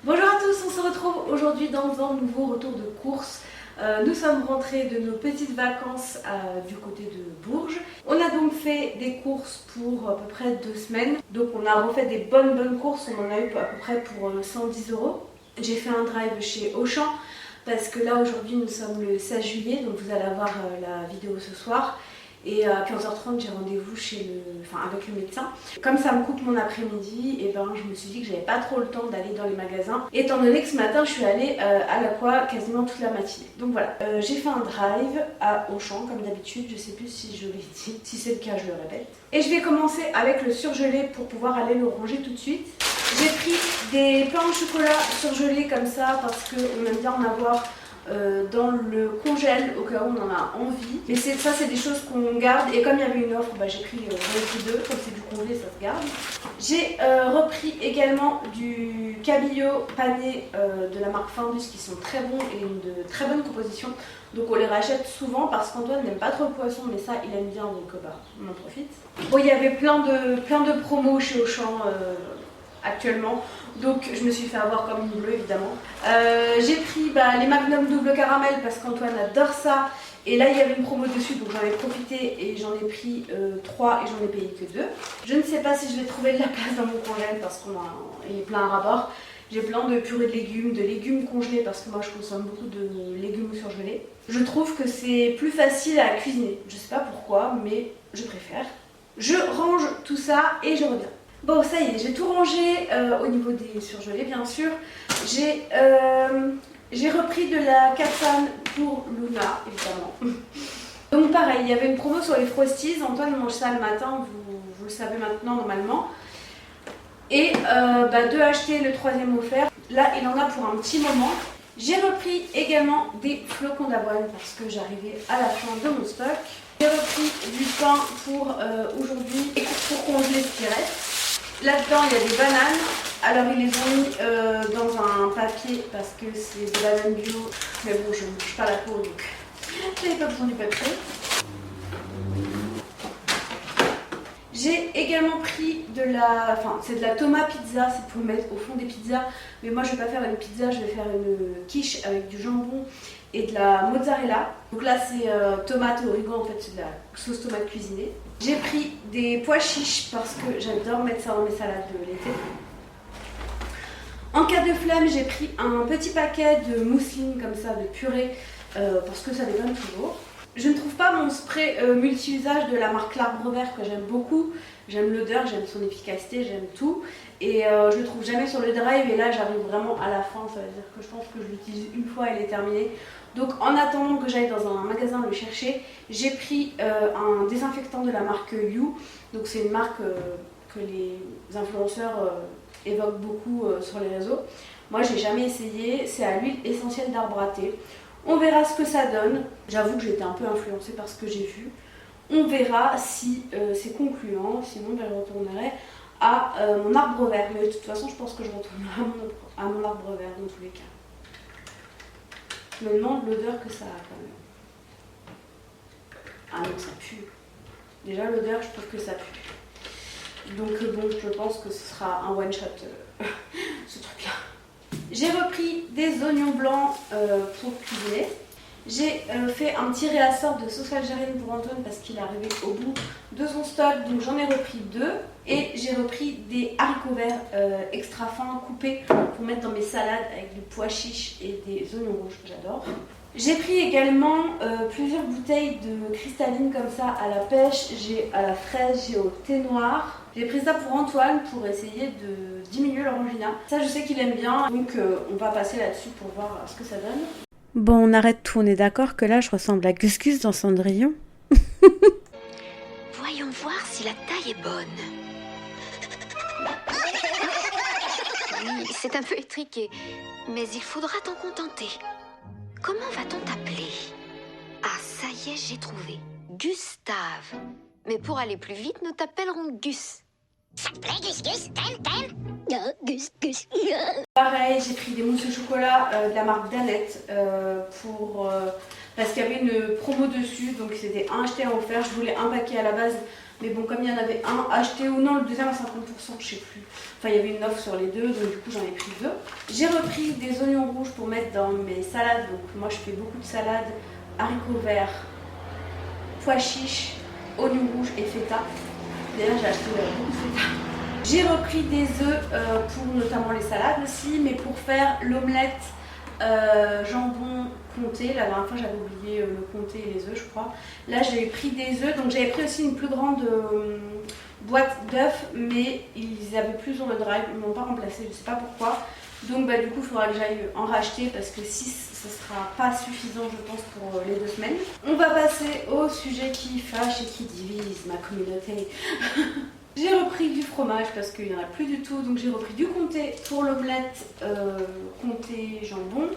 Bonjour à tous, on se retrouve aujourd'hui dans un nouveau retour de course. Nous sommes rentrés de nos petites vacances du côté de Bourges. On a donc fait des courses pour à peu près 2 semaines. Donc on a refait des bonnes courses, on en a eu à peu près pour 110 €. J'ai fait un drive chez Auchan parce que là aujourd'hui nous sommes le 16 juillet, donc vous allez avoir la vidéo ce soir. Et à 15h30 j'ai rendez-vous avec le médecin. Comme ça me coupe mon après-midi, et ben je me suis dit que j'avais pas trop le temps d'aller dans les magasins, étant donné que ce matin je suis allée à l'Aqua quasiment toute la matinée. Donc voilà, j'ai fait un drive à Auchan comme d'habitude, je sais plus si je l'ai dit, si c'est le cas je le répète. Et je vais commencer avec le surgelé pour pouvoir aller le ranger tout de suite. J'ai pris des pains au chocolat surgelés comme ça parce qu'on aime bien en avoir dans le congèle au cas où on en a envie. Mais ça c'est des choses qu'on garde, et comme il y avait une offre, j'ai pris les deux, comme c'est du congelé ça se garde. J'ai repris également du cabillaud pané de la marque Findus qui sont très bons et de très bonne composition. Donc on les rachète souvent parce qu'Antoine n'aime pas trop le poisson, mais ça il aime bien, donc on en profite. Bon, il y avait plein de promos chez Auchan actuellement, donc je me suis fait avoir comme une bleue évidemment. J'ai pris les Magnum double caramel parce qu'Antoine adore ça, et là il y avait une promo dessus, donc j'en ai profité et j'en ai pris 3 et j'en ai payé que 2. Je ne sais pas si je vais trouver de la place dans mon congèle parce qu'il est plein à ras-bord. J'ai plein de purées de légumes congelés parce que moi je consomme beaucoup de légumes surgelés. Je trouve que c'est plus facile à cuisiner, je sais pas pourquoi, mais je préfère. Je range tout ça et je reviens. Bon, ça y est, j'ai tout rangé au niveau des surgelés, bien sûr. J'ai repris de la Catane pour Luna, évidemment. Donc pareil, il y avait une promo sur les Frosties. Antoine mange ça le matin, vous le savez maintenant normalement. Et 2 achetés, le 3e offert. Là, il en a pour un petit moment. J'ai repris également des flocons d'avoine parce que j'arrivais à la fin de mon stock. J'ai repris du pain pour aujourd'hui et pour congeler ce qui reste. Là-dedans, il y a des bananes. Alors, ils les ont mis dans un papier parce que c'est des bananes bio. Mais bon, je ne bouge pas la peau, donc j'avais pas besoin du papier. J'ai également pris c'est de la tomate pizza, c'est pour mettre au fond des pizzas. Mais moi, je ne vais pas faire une pizza, je vais faire une quiche avec du jambon et de la mozzarella. Donc là, c'est tomate et origan, en fait, c'est de la sauce tomate cuisinée. J'ai pris des pois chiches parce que j'adore mettre ça dans mes salades de l'été. En cas de flemme, j'ai pris un petit paquet de mousseline comme ça, de purée, parce que ça déconne toujours. Je ne trouve pas mon spray multi-usage de la marque L'Arbre Vert que j'aime beaucoup. J'aime l'odeur, j'aime son efficacité, j'aime tout. Et je le trouve jamais sur le drive, et là j'arrive vraiment à la fin, ça veut dire que je pense que je l'utilise une fois et elle est terminée. Donc en attendant que j'aille dans un magasin le chercher, j'ai pris un désinfectant de la marque You. Donc c'est une marque que les influenceurs évoquent beaucoup sur les réseaux. Moi j'ai jamais essayé, c'est à l'huile essentielle d'arbre à thé. On verra ce que ça donne. J'avoue que j'ai été un peu influencée par ce que j'ai vu. On verra si c'est concluant, sinon je retournerai à mon arbre vert. Mais de toute façon, je pense que je retournerai à mon arbre vert dans tous les cas. Je me demande l'odeur que ça a quand même. Ah non, ça pue. Déjà l'odeur, je trouve que ça pue. Donc bon, je pense que ce sera un one shot, ce truc-là. J'ai repris des oignons blancs pour cuisiner. J'ai fait un petit réassort de sauce algérienne pour Antoine parce qu'il est arrivé au bout de son stock, donc j'en ai repris 2. Et j'ai repris des haricots verts extra fins coupés pour mettre dans mes salades avec du pois chiche et des oignons rouges que j'adore. J'ai pris également plusieurs bouteilles de cristalline comme ça à la pêche, j'ai à la fraise, j'ai au thé noir. J'ai pris ça pour Antoine pour essayer de diminuer l'orangina. Ça je sais qu'il aime bien, donc on va passer là-dessus pour voir ce que ça donne. Bon, on arrête tout, on est d'accord que là je ressemble à Gus Gus dans Cendrillon. Voyons voir si la taille est bonne. Oui, c'est un peu étriqué, mais il faudra t'en contenter. Comment va-t-on t'appeler? Ah, ça y est, j'ai trouvé. Gustave. Mais pour aller plus vite, nous t'appellerons Gus. Ça te plaît, Gus Gus? T'aimes? Gus Gus. Pareil, j'ai pris des mousses au chocolat de la marque Danette parce qu'il y avait une promo dessus, donc c'était un acheté un offert. Je voulais un paquet à la base, Mais bon, comme il y en avait un acheté ou non, le deuxième à 50%, je sais plus. Enfin, il y avait une offre sur les deux, donc du coup j'en ai pris 2. J'ai repris des oignons rouges pour mettre dans mes salades. Donc moi je fais beaucoup de salades, haricots verts, pois chiches, oignons rouges et feta. D'ailleurs j'ai acheté beaucoup de feta. J'ai repris des œufs pour notamment les salades aussi, mais pour faire l'omelette jambon comté. La dernière fois j'avais oublié le comté et les œufs je crois. Là j'avais pris des œufs, donc j'avais pris aussi une plus grande boîte d'œufs, mais ils avaient plus on the drive, ils m'ont pas remplacé, je sais pas pourquoi. Donc du coup il faudra que j'aille en racheter parce que 6 ce sera pas suffisant je pense pour les 2 semaines. On va passer au sujet qui fâche et qui divise ma communauté. J'ai repris du fromage parce qu'il n'y en a plus du tout, donc j'ai repris du comté pour l'omelette comté jambon.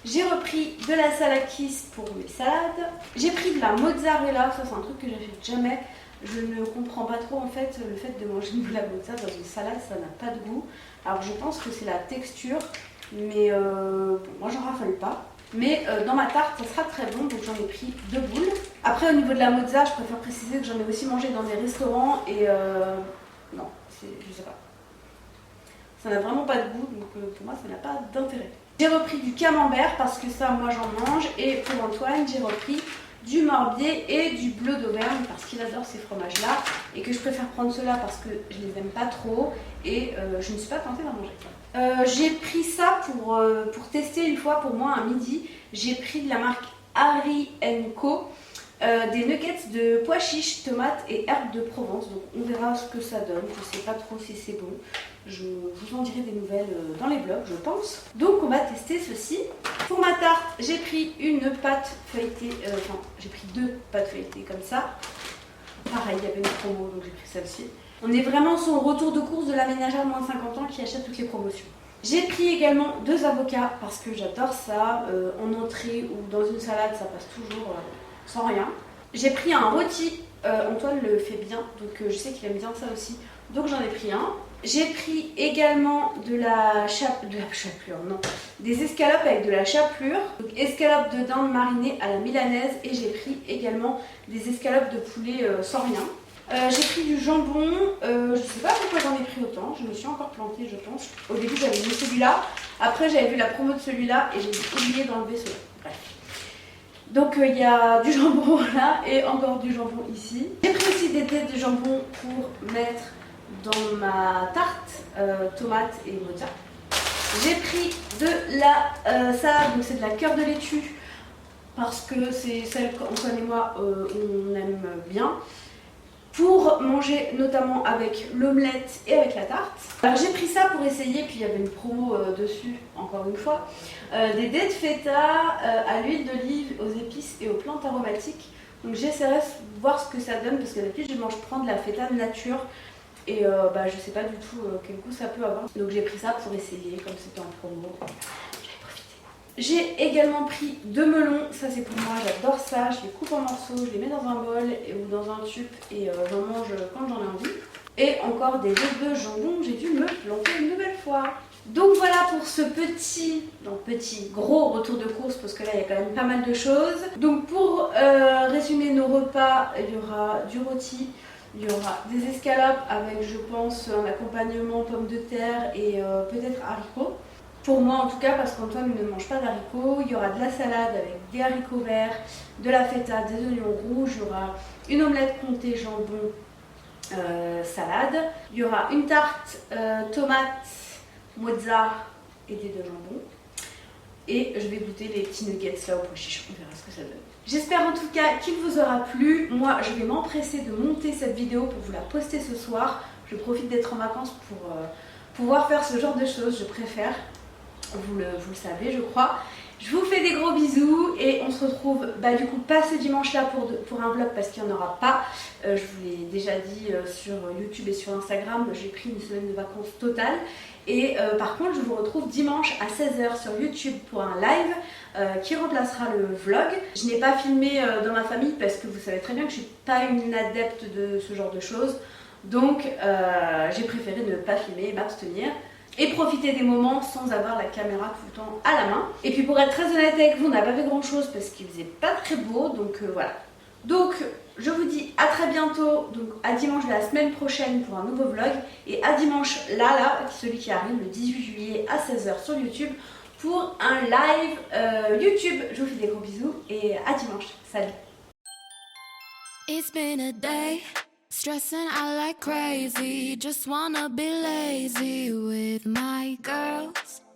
J'ai repris de la salakis pour mes salades. J'ai pris de la mozzarella, ça c'est un truc que j'achète jamais. Je ne comprends pas trop en fait le fait de manger de la mozzarella dans une salade, ça n'a pas de goût. Alors je pense que c'est la texture, mais bon, moi j'en raffole pas. Mais dans ma tarte ça sera très bon, donc j'en ai pris 2 boules. Après au niveau de la mozza, je préfère préciser que j'en ai aussi mangé dans des restaurants et non, je sais pas. Ça n'a vraiment pas de goût, donc pour moi ça n'a pas d'intérêt. J'ai repris du camembert parce que ça moi j'en mange, et pour Antoine j'ai repris du morbier et du bleu d'Auvergne parce qu'il adore ces fromages là et que je préfère prendre ceux-là parce que je les aime pas trop et je ne suis pas tentée d'en manger. J'ai pris ça pour tester une fois pour moi un midi. J'ai pris de la marque Harry & Co. Des nuggets de pois chiches, tomates et herbes de Provence. Donc on verra ce que ça donne. Je sais pas trop si c'est bon. Je vous en dirai des nouvelles dans les vlogs, je pense. Donc on va tester ceci. Pour ma tarte, j'ai pris une pâte feuilletée. Enfin, j'ai pris 2 pâtes feuilletées comme ça. Pareil, il y avait une promo, donc j'ai pris celle-ci. On est vraiment sur le retour de course de la ménagère de moins de 50 ans qui achète toutes les promotions. J'ai pris également 2 avocats parce que j'adore ça. En entrée ou dans une salade, ça passe toujours sans rien. J'ai pris un rôti. Antoine le fait bien, donc je sais qu'il aime bien ça aussi. Donc j'en ai pris un. J'ai pris également des escalopes avec de la chapelure. Donc escalopes de dinde marinée à la milanaise. Et j'ai pris également des escalopes de poulet sans rien. J'ai pris du jambon, je sais pas pourquoi j'en ai pris autant, je me suis encore plantée je pense. Au début j'avais mis celui-là, après j'avais vu la promo de celui-là et j'ai oublié d'enlever celui-là. Bref. Donc il y a du jambon là et encore du jambon ici. J'ai pris aussi des têtes de jambon pour mettre dans ma tarte tomate et mozza. J'ai pris de la salade, donc c'est de la cœur de laitue parce que c'est celle qu'Antoine et moi on aime bien. Pour manger notamment avec l'omelette et avec la tarte. Alors j'ai pris ça pour essayer, puis il y avait une promo dessus, encore une fois. Des dés de feta à l'huile d'olive, aux épices et aux plantes aromatiques. Donc j'essaierai de voir ce que ça donne, parce que d'habitude je prends de la feta de nature. Et je sais pas du tout quel goût ça peut avoir. Donc j'ai pris ça pour essayer, comme c'était en promo. J'ai également pris 2 melons, ça c'est pour moi, j'adore ça, je les coupe en morceaux, je les mets dans un bol ou dans un tube et j'en mange quand j'en ai envie. Et encore des œufs de jambon, j'ai dû me planter une nouvelle fois. Donc voilà pour ce gros retour de course parce que là il y a quand même pas mal de choses. Donc pour résumer nos repas, il y aura du rôti, il y aura des escalopes avec je pense un accompagnement pommes de terre et peut-être haricots. Pour moi en tout cas parce qu'Antoine ne mange pas d'haricots, il y aura de la salade avec des haricots verts, de la feta, des oignons rouges, il y aura une omelette comté jambon salade, il y aura une tarte tomate, mozza et des 2 jambons. Et je vais goûter les petits nuggets là au pois chiche, on verra ce que ça donne. J'espère en tout cas qu'il vous aura plu. Moi je vais m'empresser de monter cette vidéo pour vous la poster ce soir. Je profite d'être en vacances pour pouvoir faire ce genre de choses, je préfère. Vous le savez je crois. Je vous fais des gros bisous et on se retrouve du coup pas ce dimanche là pour un vlog parce qu'il n'y en aura pas. Je vous l'ai déjà dit sur YouTube et sur Instagram, j'ai pris une semaine de vacances totale. Et par contre je vous retrouve dimanche à 16 h sur YouTube pour un live qui remplacera le vlog. Je n'ai pas filmé dans ma famille parce que vous savez très bien que je ne suis pas une adepte de ce genre de choses. Donc j'ai préféré ne pas filmer et m'abstenir. Et profiter des moments sans avoir la caméra tout le temps à la main. Et puis pour être très honnête avec vous, on n'a pas fait grand chose parce qu'il faisait pas très beau, donc voilà. Donc Je vous dis à très bientôt, donc à dimanche de la semaine prochaine pour un nouveau vlog. Et à dimanche là, celui qui arrive le 18 juillet à 16 h sur YouTube pour un live YouTube. Je vous fais des gros bisous et à dimanche. Salut. It's been a day, stressing out like crazy. Just wanna be lazy with my girls.